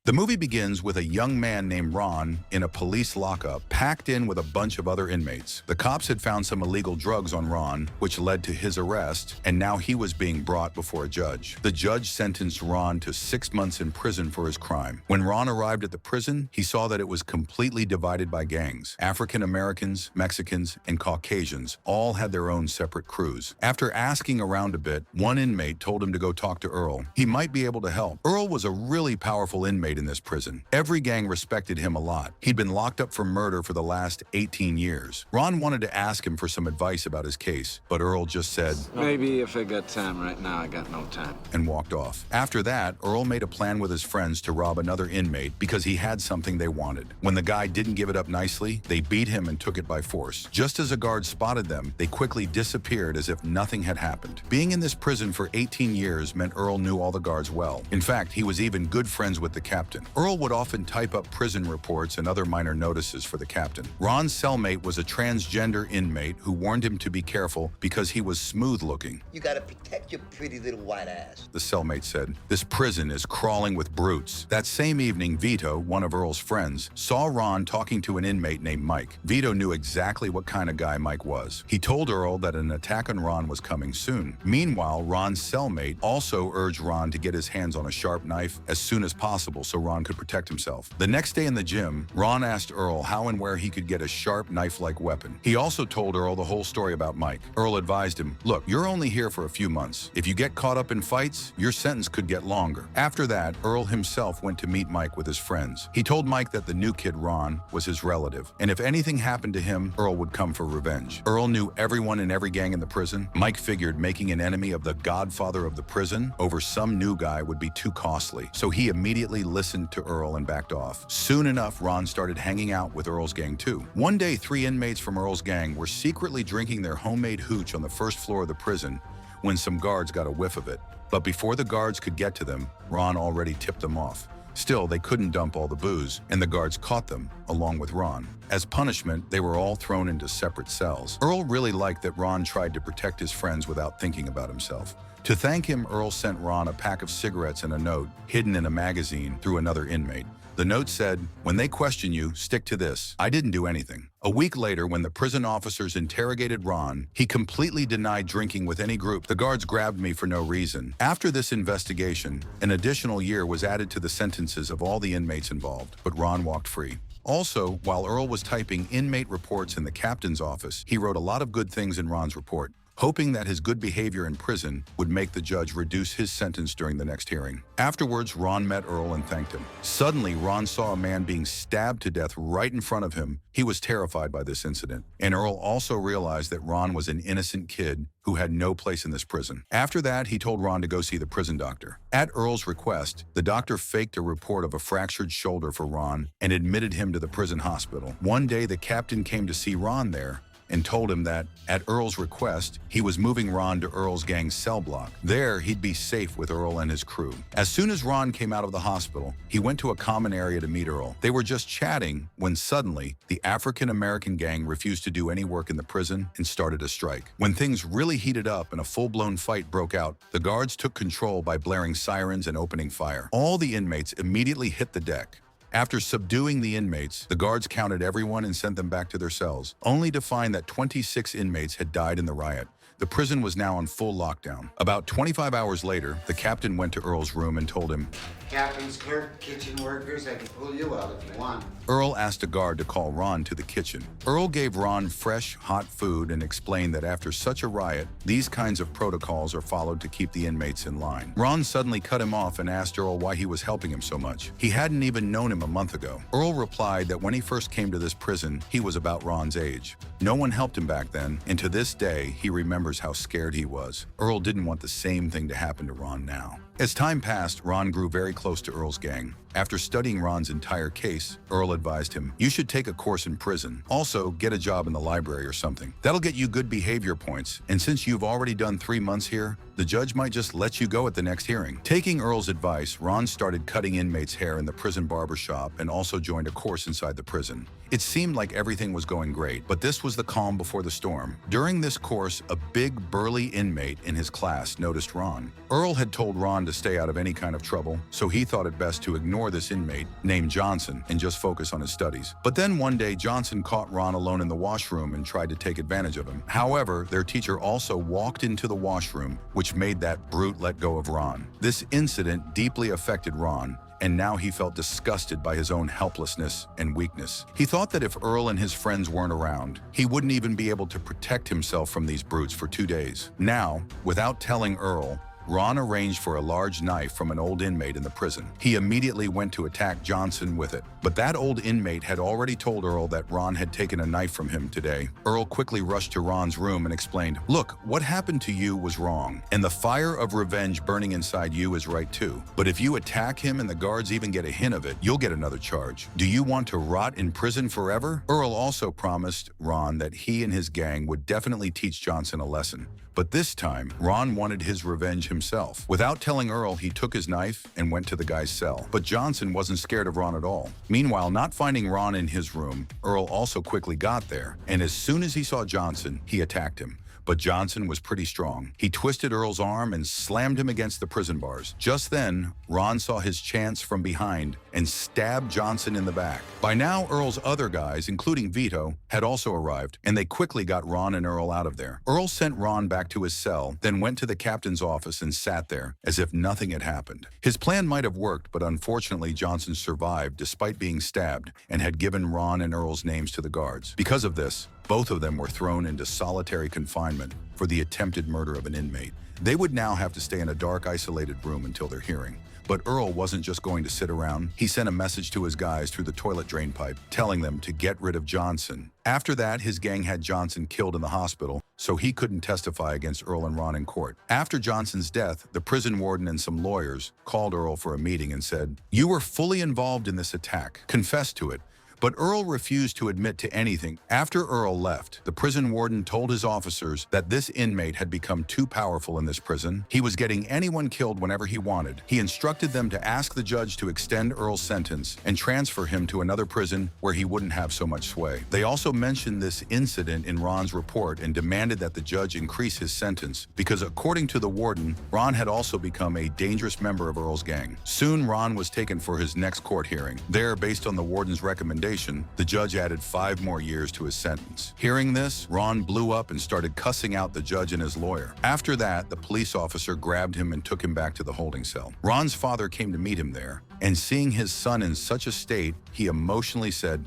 The movie begins with a young man named Ron in a police lockup, packed in with a bunch of other inmates. The cops had found some illegal drugs on Ron, which led to his arrest, and now he was being brought before a judge. The judge sentenced Ron to 6 months in prison for his crime. When Ron arrived at the prison, he saw that it was completely divided by gangs. African Americans, Mexicans, and Caucasians all had their own separate crews. After asking around a bit, one inmate told him to go talk to Earl. He might be able to help. Earl was a really powerful inmate in this prison. Every gang respected him a lot. He'd been locked up for murder for the last 18 years. Ron wanted to ask him for some advice about his case, but Earl just said, "Maybe if I got time right now, I got no time," and walked off. After that, Earl made a plan with his friends to rob another inmate because he had something they wanted. When the guy didn't give it up nicely, they beat him and took it by force. Just as a guard spotted them, they quickly disappeared as if nothing had happened. Being in this prison for 18 years meant Earl knew all the guards well. In fact, he was even good friends with the captain. Earl would often type up prison reports and other minor notices for the captain. Ron's cellmate was a transgender inmate who warned him to be careful because he was smooth-looking. "You gotta protect your pretty little white ass," the cellmate said. "This prison is crawling with brutes." That same evening, Vito, one of Earl's friends, saw Ron talking to an inmate named Mike. Vito knew exactly what kind of guy Mike was. He told Earl that an attack on Ron was coming soon. Meanwhile, Ron's cellmate also urged Ron to get his hands on a sharp knife as soon as possible so Ron could protect himself. The next day in the gym, Ron asked Earl how and where he could get a sharp knife-like weapon. He also told Earl the whole story about Mike. Earl advised him, "Look, you're only here for a few months. If you get caught up in fights, your sentence could get longer." After that, Earl himself went to meet Mike with his friends. He told Mike that the new kid, Ron, was his relative, and if anything happened to him, Earl would come for revenge. Earl knew everyone in every gang in the prison. Mike figured making an enemy of the godfather of the prison over some new guy would be too costly, so he immediately listened to Earl and backed off. Soon enough, Ron started hanging out with Earl's gang too. One day, 3 inmates from Earl's gang were secretly drinking their homemade hooch on the first floor of the prison when some guards got a whiff of it. But before the guards could get to them, Ron already tipped them off. Still, they couldn't dump all the booze, and the guards caught them, along with Ron. As punishment, they were all thrown into separate cells. Earl really liked that Ron tried to protect his friends without thinking about himself. To thank him, Earl sent Ron a pack of cigarettes and a note, hidden in a magazine, through another inmate. The note said, "When they question you, stick to this. I didn't do anything." A week later, when the prison officers interrogated Ron, he completely denied drinking with any group. "The guards grabbed me for no reason." After this investigation, an additional year was added to the sentences of all the inmates involved, but Ron walked free. Also, while Earl was typing inmate reports in the captain's office, he wrote a lot of good things in Ron's report, hoping that his good behavior in prison would make the judge reduce his sentence during the next hearing. Afterwards, Ron met Earl and thanked him. Suddenly, Ron saw a man being stabbed to death right in front of him. He was terrified by this incident, and Earl also realized that Ron was an innocent kid who had no place in this prison. After that, he told Ron to go see the prison doctor. At Earl's request, the doctor faked a report of a fractured shoulder for Ron and admitted him to the prison hospital. One day, the captain came to see Ron there and told him that, at Earl's request, he was moving Ron to Earl's gang's cell block. There, he'd be safe with Earl and his crew. As soon as Ron came out of the hospital, he went to a common area to meet Earl. They were just chatting when suddenly, the African-American gang refused to do any work in the prison and started a strike. When things really heated up and a full-blown fight broke out, the guards took control by blaring sirens and opening fire. All the inmates immediately hit the deck. After subduing the inmates, the guards counted everyone and sent them back to their cells, only to find that 26 inmates had died in the riot. The prison was now on full lockdown. About 25 hours later, the captain went to Earl's room and told him, "Captain's clerk, kitchen workers, I can pull you out if you want." Earl asked a guard to call Ron to the kitchen. Earl gave Ron fresh, hot food and explained that after such a riot, these kinds of protocols are followed to keep the inmates in line. Ron suddenly cut him off and asked Earl why he was helping him so much. He hadn't even known him a month ago. Earl replied that when he first came to this prison, he was about Ron's age. No one helped him back then, and to this day, he remembers how scared he was. Earl didn't want the same thing to happen to Ron now. As time passed, Ron grew very close to Earl's gang. After studying Ron's entire case, Earl advised him, "You should take a course in prison. Also, get a job in the library or something. That'll get you good behavior points, and since you've already done 3 months here, the judge might just let you go at the next hearing." Taking Earl's advice, Ron started cutting inmates' hair in the prison barber shop and also joined a course inside the prison. It seemed like everything was going great, but this was the calm before the storm. During this course, a big, burly inmate in his class noticed Ron. Earl had told Ron to stay out of any kind of trouble, so he thought it best to ignore ignore this inmate, named Johnson, and just focus on his studies. But then one day, Johnson caught Ron alone in the washroom and tried to take advantage of him. However, their teacher also walked into the washroom, which made that brute let go of Ron. This incident deeply affected Ron, and now he felt disgusted by his own helplessness and weakness. He thought that if Earl and his friends weren't around, he wouldn't even be able to protect himself from these brutes for 2 days. Now, without telling Earl, Ron arranged for a large knife from an old inmate in the prison. He immediately went to attack Johnson with it. But that old inmate had already told Earl that Ron had taken a knife from him today. Earl quickly rushed to Ron's room and explained, "Look, what happened to you was wrong, and the fire of revenge burning inside you is right too. But if you attack him and the guards even get a hint of it, you'll get another charge. Do you want to rot in prison forever?" Earl also promised Ron that he and his gang would definitely teach Johnson a lesson. But this time, Ron wanted his revenge himself. Without telling Earl, he took his knife and went to the guy's cell. But Johnson wasn't scared of Ron at all. Meanwhile, not finding Ron in his room, Earl also quickly got there, and as soon as he saw Johnson, he attacked him. But Johnson was pretty strong. He twisted Earl's arm and slammed him against the prison bars. Just then, Ron saw his chance from behind and stabbed Johnson in the back. By now, Earl's other guys, including Vito, had also arrived, and they quickly got Ron and Earl out of there. Earl sent Ron back to his cell, then went to the captain's office and sat there as if nothing had happened. His plan might have worked, but unfortunately, Johnson survived despite being stabbed and had given Ron and Earl's names to the guards. Because of this, both of them were thrown into solitary confinement for the attempted murder of an inmate. They would now have to stay in a dark, isolated room until their hearing. But Earl wasn't just going to sit around. He sent a message to his guys through the toilet drain pipe, telling them to get rid of Johnson. After that, his gang had Johnson killed in the hospital, so he couldn't testify against Earl and Ron in court. After Johnson's death, the prison warden and some lawyers called Earl for a meeting and said, "You were fully involved in this attack. Confess to it." But Earl refused to admit to anything. After Earl left, the prison warden told his officers that this inmate had become too powerful in this prison. He was getting anyone killed whenever he wanted. He instructed them to ask the judge to extend Earl's sentence and transfer him to another prison where he wouldn't have so much sway. They also mentioned this incident in Ron's report and demanded that the judge increase his sentence because, according to the warden, Ron had also become a dangerous member of Earl's gang. Soon, Ron was taken for his next court hearing. There, based on the warden's recommendation, the judge added 5 more years to his sentence. Hearing this, Ron blew up and started cussing out the judge and his lawyer. After that, the police officer grabbed him and took him back to the holding cell. Ron's father came to meet him there, and seeing his son in such a state, he emotionally said,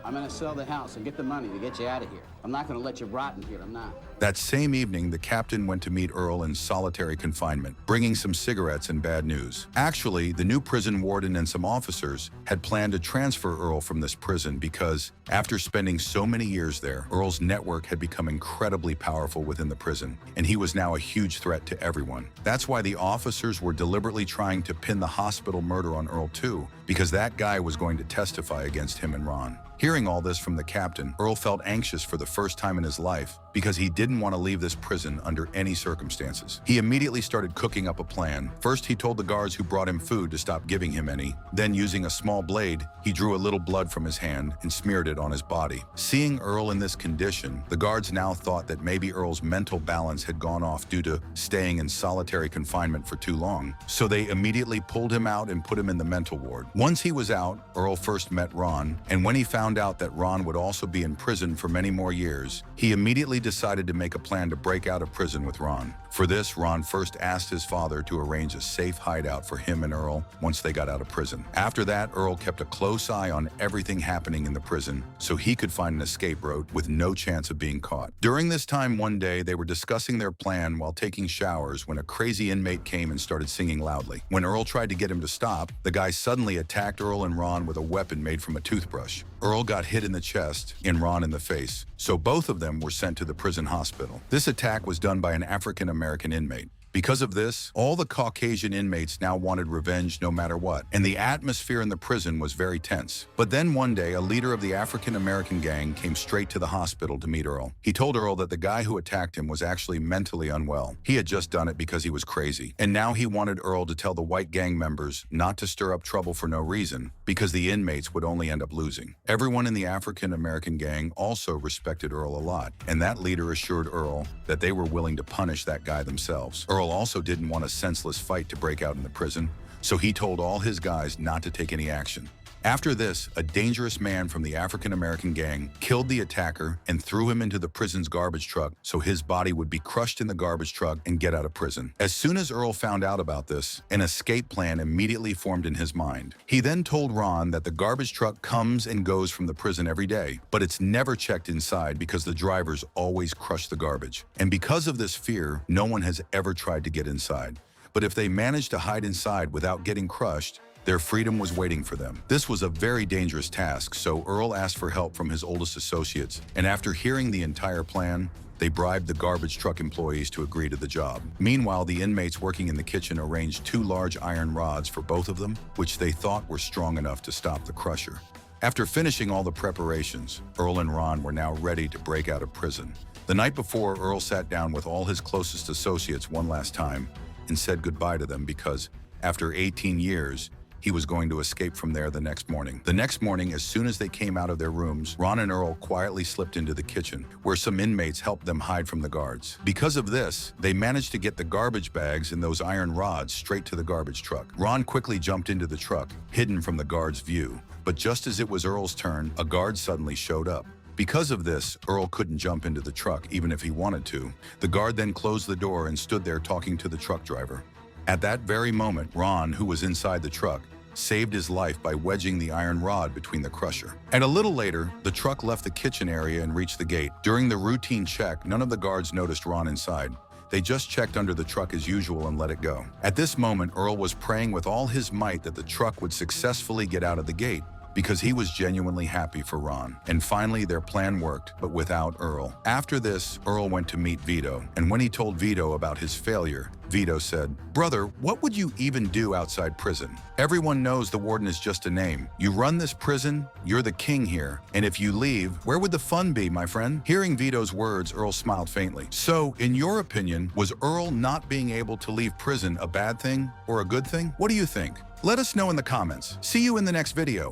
"I'm gonna sell the house and get the money to get you out of here. I'm not gonna let you rot in here, I'm not." That same evening, the captain went to meet Earl in solitary confinement, bringing some cigarettes and bad news. Actually, the new prison warden and some officers had planned to transfer Earl from this prison because, after spending so many years there, Earl's network had become incredibly powerful within the prison, and he was now a huge threat to everyone. That's why the officers were deliberately trying to pin the hospital murder on Earl too, because that guy was going to testify against him and Ron. Hearing all this from the captain, Earl felt anxious for the first time in his life because he didn't want to leave this prison under any circumstances. He immediately started cooking up a plan. First, he told the guards who brought him food to stop giving him any. Then, using a small blade, he drew a little blood from his hand and smeared it on his body. Seeing Earl in this condition, the guards now thought that maybe Earl's mental balance had gone off due to staying in solitary confinement for too long. So they immediately pulled him out and put him in the mental ward. Once he was out, Earl first met Ron, and when he found out that Ron would also be in prison for many more years, he immediately decided to make a plan to break out of prison with Ron. For this, Ron first asked his father to arrange a safe hideout for him and Earl once they got out of prison. After that, Earl kept a close eye on everything happening in the prison so he could find an escape route with no chance of being caught. During this time one day, they were discussing their plan while taking showers when a crazy inmate came and started singing loudly. When Earl tried to get him to stop, the guy suddenly attacked Earl and Ron with a weapon made from a toothbrush. Earl got hit in the chest and Ron in the face, so both of them were sent to the prison hospital. This attack was done by an African-American inmate. Because of this, all the Caucasian inmates now wanted revenge no matter what, and the atmosphere in the prison was very tense. But then one day, a leader of the African-American gang came straight to the hospital to meet Earl. He told Earl that the guy who attacked him was actually mentally unwell. He had just done it because he was crazy. And now he wanted Earl to tell the white gang members not to stir up trouble for no reason, because the inmates would only end up losing. Everyone in the African-American gang also respected Earl a lot, and that leader assured Earl that they were willing to punish that guy themselves. Earl also didn't want a senseless fight to break out in the prison, so he told all his guys not to take any action. After this, a dangerous man from the African-American gang killed the attacker and threw him into the prison's garbage truck so his body would be crushed in the garbage truck and get out of prison. As soon as Earl found out about this, an escape plan immediately formed in his mind. He then told Ron that the garbage truck comes and goes from the prison every day, but it's never checked inside because the drivers always crush the garbage. And because of this fear, no one has ever tried to get inside. But if they manage to hide inside without getting crushed, their freedom was waiting for them. This was a very dangerous task, so Earl asked for help from his oldest associates, and after hearing the entire plan, they bribed the garbage truck employees to agree to the job. Meanwhile, the inmates working in the kitchen arranged 2 large iron rods for both of them, which they thought were strong enough to stop the crusher. After finishing all the preparations, Earl and Ron were now ready to break out of prison. The night before, Earl sat down with all his closest associates one last time and said goodbye to them because, after 18 years, he was going to escape from there the next morning. The next morning, as soon as they came out of their rooms, Ron and Earl quietly slipped into the kitchen, where some inmates helped them hide from the guards. Because of this, they managed to get the garbage bags and those iron rods straight to the garbage truck. Ron quickly jumped into the truck, hidden from the guards' view. But just as it was Earl's turn, a guard suddenly showed up. Because of this, Earl couldn't jump into the truck even if he wanted to. The guard then closed the door and stood there talking to the truck driver. At that very moment, Ron, who was inside the truck, saved his life by wedging the iron rod between the crusher. And a little later, the truck left the kitchen area and reached the gate. During the routine check, none of the guards noticed Ron inside. They just checked under the truck as usual and let it go. At this moment, Earl was praying with all his might that the truck would successfully get out of the gate, because he was genuinely happy for Ron. And finally, their plan worked, but without Earl. After this, Earl went to meet Vito, and when he told Vito about his failure, Vito said, "Brother, what would you even do outside prison? Everyone knows the warden is just a name. You run this prison, you're the king here, and if you leave, where would the fun be, my friend?" Hearing Vito's words, Earl smiled faintly. So, in your opinion, was Earl not being able to leave prison a bad thing or a good thing? What do you think? Let us know in the comments. See you in the next video.